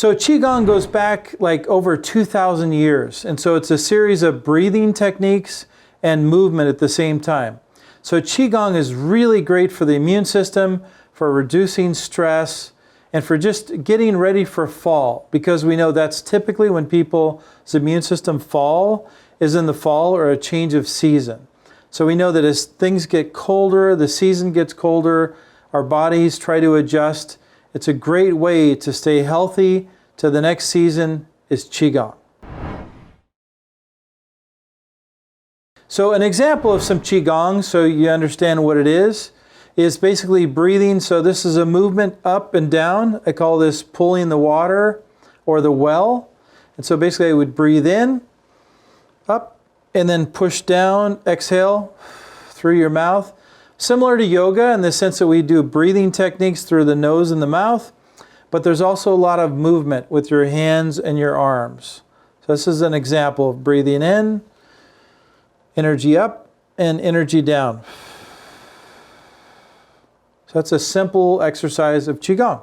So Qigong goes back like over 2,000 years. And so it's a series of breathing techniques and movement at the same time. So Qigong is really great for the immune system, for reducing stress, and for just getting ready for fall. Because we know that's typically when people's immune system fall, is in the fall or a change of season. So we know that as things get colder, the season gets colder, our bodies try to adjust. It's a great way to stay healthy to the next season is Qigong. So an example of some Qigong, so you understand what it is basically breathing. So this is a movement up and down. I call this pulling the water or the well. And so basically I would breathe in, up, and then push down, exhale through your mouth. Similar to yoga in the sense that we do breathing techniques through the nose and the mouth, but there's also a lot of movement with your hands and your arms. So this is an example of breathing in, energy up, and energy down. So that's a simple exercise of Qigong.